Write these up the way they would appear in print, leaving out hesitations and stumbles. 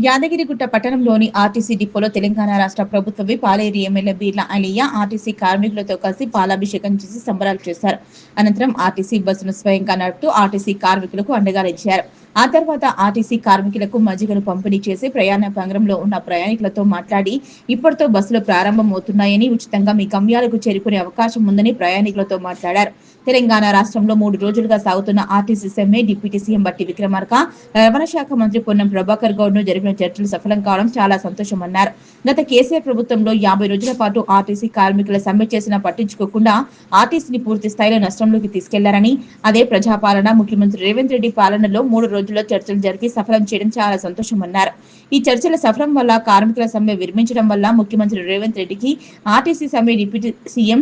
యాదగిరిగుట్ట పట్టణంలోని ఆర్టీసీ డిపోలో తెలంగాణ రాష్ట్ర ప్రభుత్వ పాలేరు ఎమ్మెల్యే బీర్ల అలియా ఆర్టీసీ కార్మికులతో కలిసి పాలాభిషేకం చేసి సంబరాలు చేశారు. అనంతరం ఆర్టీసీ బస్సును స్వయంగా నడుపుతూ ఆర్టీసీ కార్మికులకు అండగా నిలిచారు. ఆ తర్వాత ఆర్టీసీ కార్మికులకు మజ్జిగను పంపిణీ చేసి ప్రయాణ పంగరంలో ఉన్న ప్రయాణికులతో మాట్లాడి ఇప్పటితో బస్సులు ప్రారంభమవుతున్నాయని, ఉచితంగా మీ గమ్యాలకు చేరుకునే అవకాశం ఉందని ప్రయాణికులతో మాట్లాడారు. తెలంగాణ రాష్ట్రంలో 3 రోజులుగా సాగుతున్న ఆర్టీసీ సమ్మె డిప్యూటీ సీఎం బట్టి విక్రమార్క, రవాణా శాఖ మంత్రి పొన్నం ప్రభాకర్ గౌడ్ ను జరిపిన చర్చలు సఫలం కావడం చాలా సంతోషమన్నారు. గత కేసీఆర్ ప్రభుత్వంలో 50 రోజుల పాటు ఆర్టీసీ కార్మికుల సమ్మె చేసినా పట్టించుకోకుండా ఆర్టీసీని పూర్తి స్థాయిలో నష్టంలోకి తీసుకెళ్లారని, అదే ప్రజాపాలన ముఖ్యమంత్రి రేవంత్ రెడ్డి పాలనలో 3 రోజుల్లో చర్చలు జరిపి సఫలం చేయడం చాలా సంతోషమన్నారు. ఈ చర్చల సఫలం వల్ల కార్మికుల సమ్మె విరమించడం వల్ల ముఖ్యమంత్రి రేవంత్ రెడ్డికి, ఆర్టీసీ సమ్మె డిప్యూటీ సీఎం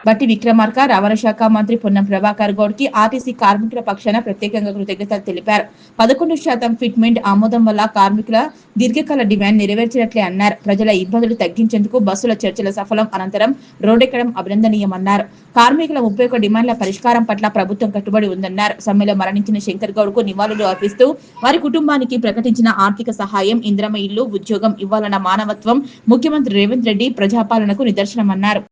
బట్టి విక్రమార్క, రవాణా శాఖ మంత్రి పొన్నం ప్రభాకర్ గౌడ్ కి ఆర్టీసీ కార్మికుల పక్షాన ప్రత్యేకంగా కృతజ్ఞతలు తెలిపారు. 11% ఫిట్మెంట్ ఆమోదం వల్ల కార్మికుల దీర్ఘకాల డిమాండ్ నెరవేర్చినట్లే అన్నారు. ప్రజల ఇబ్బందులు తగ్గించేందుకు బస్సుల చర్చల సఫలం అనంతరం రోడ్డెక్కడం అభినందనీయమన్నారు. కార్మికుల 31 డిమాండ్ల పరిష్కారం పట్ల ప్రభుత్వం కట్టుబడి ఉందన్నారు. సమ్మెలో మరణించిన శంకర్ గౌడ్ కు నివాళులు అర్పిస్తూ వారి కుటుంబానికి ప్రకటించిన ఆర్థిక సహాయం, ఇందిరమ్మ ఇల్లు, ఉద్యోగం ఇవ్వాలన్న మానవత్వం ముఖ్యమంత్రి రేవంత్ రెడ్డి ప్రజాపాలనకు నిదర్శనమన్నారు.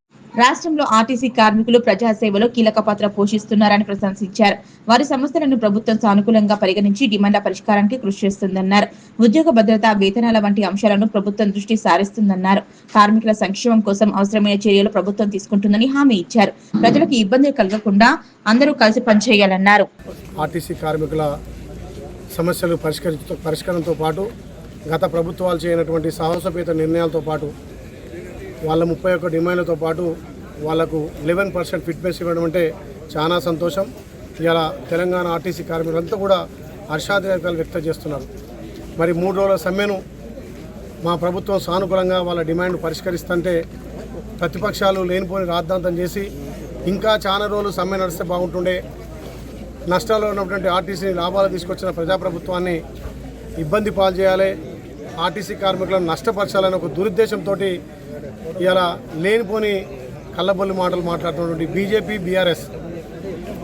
రాష్ట్రంలో ఆర్టీసీ కార్మికులు ప్రజాసేవలో కీలక పాత్ర పోషిస్తున్నారని ప్రశంసించారు. వారి సమస్యలను ప్రభుత్వం సానుకూలంగా పరిగణించి డిమాండ్ల పరిష్కారానికి కృషి చేస్తుందన్నారు. ఉద్యోగ భద్రత, వేతనాల వంటి అంశాలను ప్రభుత్వం దృష్టి సారిస్తుందన్నారు. కార్మికుల సంక్షేమం కోసం అవసరమైన చర్యలు ప్రభుత్వం తీసుకుంటుందని హామీ ఇచ్చారు. ప్రజలకు ఇబ్బందులు కలగకుండా అందరూ కలిసి పనిచేయాలన్నారు. ఆర్టీసీ కార్మికుల సమస్యలు పరిష్కారంతో పాటు గత ప్రభుత్వాలు చేయనటువంటి సాహసోపేత నిర్ణయాలతో పాటు వాళ్ళ 31 డిమాండ్లతో పాటు వాళ్లకు 11% ఫిట్నెస్ ఇవ్వడం అంటే చాలా సంతోషం. ఇలా తెలంగాణ ఆర్టీసీ కార్మికులంతా కూడా హర్షాతిరేకాలు వ్యక్తం చేస్తున్నారు. మరి 3 రోజుల సమ్మెను మా ప్రభుత్వం సానుకూలంగా వాళ్ళ డిమాండ్ పరిష్కరిస్తుంటే ప్రతిపక్షాలు లేనిపోని రాద్ధాంతం చేసి ఇంకా చాలా రోజులు సమ్మె నడిస్తే బాగుంటుండే, నష్టాల్లో ఉన్నటువంటి ఆర్టీసీ లాభాలు తీసుకొచ్చిన ప్రజాప్రభుత్వాన్ని ఇబ్బంది పాలు చేయాలి, ఆర్టీసీ కార్మికులను నష్టపరచాలని ఒక దురుద్దేశంతో ఇలా లేనిపోని కళ్ళబొల్లి మాటలు మాట్లాడుతున్నటువంటి బీజేపీ, బీఆర్ఎస్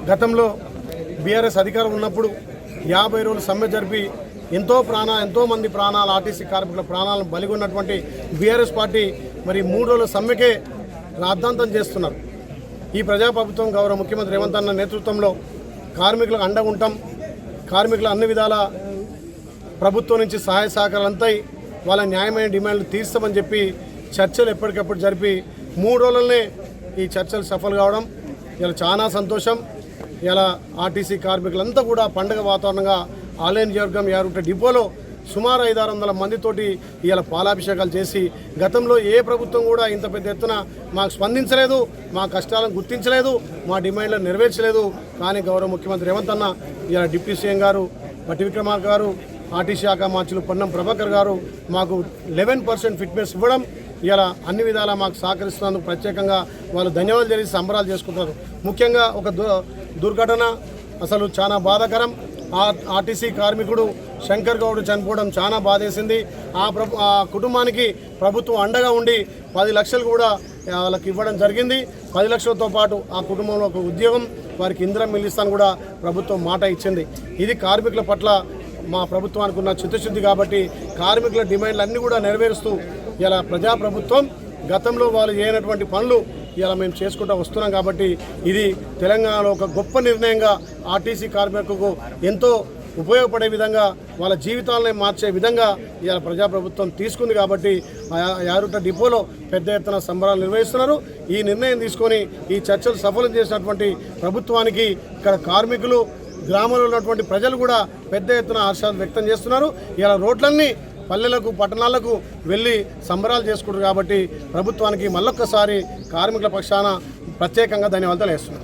గతంలో బీఆర్ఎస్ అధికారం ఉన్నప్పుడు 50 రోజులు సమ్మె జరిపి ఎంతో మంది ప్రాణాలు, ఆర్టీసీ కార్మికుల ప్రాణాలను బలిగొన్నటువంటి బీఆర్ఎస్ పార్టీ మరి 3 రోజుల సమ్మెకే రాద్ధాంతం చేస్తున్నారు. ఈ ప్రజాప్రభుత్వం గౌరవ ముఖ్యమంత్రి రేవంత్ అన్న నేతృత్వంలో కార్మికులకు అండగా ఉంటాం, కార్మికుల అన్ని విధాల ప్రభుత్వం నుంచి సహాయ సహకారాలు అంతాయి, వాళ్ళ న్యాయమైన డిమాండ్లు తీర్చామని చెప్పి చర్చలు ఎప్పటికప్పుడు జరిపి 3 రోజులనే ఈ చర్చలు సఫలం కావడం ఇలా చాలా సంతోషం. ఇలా ఆర్టీసీ కార్మికులంతా కూడా పండుగ వాతావరణంగా ఆలయ నియోజకవర్గం యాదగిరిగుట్ట డిపోలో సుమారు 500-600 మందితోటి ఇలా పాలాభిషేకాలు చేసి, గతంలో ఏ ప్రభుత్వం కూడా ఇంత పెద్ద ఎత్తున మాకు స్పందించలేదు, మా కష్టాలను గుర్తించలేదు, మా డిమాండ్లను నెరవేర్చలేదు. కానీ గౌరవ ముఖ్యమంత్రి రేవంత్ అన్న ఇలా డిప్యూటీ సీఎం గారు బట్టి విక్రమార్క గారు, ఆర్టీసీ శాఖ మంత్రులు పొన్నం ప్రభాకర్ గారు మాకు 11% ఫిట్నెస్ ఇవ్వడం, ఇలా అన్ని విధాలా మాకు సహకరిస్తున్నందుకు ప్రత్యేకంగా వాళ్ళు ధన్యవాదాలు తెలిసి సంబరాలు చేసుకుంటారు. ముఖ్యంగా ఒక దుర్ఘటన అసలు చాలా బాధాకరం. ఆర్టీసీ కార్మికుడు శంకర్ గౌడ్ చనిపోవడం చాలా బాధేసింది. ఆ కుటుంబానికి ప్రభుత్వం అండగా ఉండి 10 లక్షలు కూడా వాళ్ళకి ఇవ్వడం జరిగింది. 10 లక్షలతో పాటు ఆ కుటుంబంలో ఒక ఉద్యోగం, వారికి ఇందిరమ్మ ఇల్లు ఇస్తాను కూడా ప్రభుత్వం మాట ఇచ్చింది. ఇది కార్మికుల పట్ల మా ప్రభుత్వానికి ఉన్న చిత్తశుద్ధి కాబట్టి కార్మికుల డిమాండ్లు అన్నీ కూడా నెరవేరుస్తూ ఇలా ప్రజాప్రభుత్వం గతంలో వాళ్ళు చేయనటువంటి పనులు ఇలా మేము చేసుకుంటూ వస్తున్నాం. కాబట్టి ఇది తెలంగాణలో ఒక గొప్ప నిర్ణయంగా ఆర్టీసీ కార్మికులకు ఎంతో ఉపయోగపడే విధంగా, వాళ్ళ జీవితాలని మార్చే విధంగా ఇలా ప్రజాప్రభుత్వం తీసుకుంది. కాబట్టి యాదగిరిగుట్ట డిపోలో పెద్ద ఎత్తున సంబరాలు నిర్వహిస్తున్నారు. ఈ నిర్ణయం తీసుకొని ఈ చర్చలు సఫలం చేసినటువంటి ప్రభుత్వానికి ఇక్కడ కార్మికులు, గ్రామంలో ఉన్నటువంటి ప్రజలు కూడా పెద్ద ఎత్తున హర్షాలు వ్యక్తం చేస్తున్నారు. ఇలా రోడ్లన్నీ పల్లెలకు, పట్టణాలకు వెళ్ళి సంబరాలు చేసుకుంటారు. కాబట్టి ప్రభుత్వానికి మళ్ళొక్కసారి కార్మికుల పక్షాన ప్రత్యేకంగా ధన్యవాదాలు వేస్తున్నారు.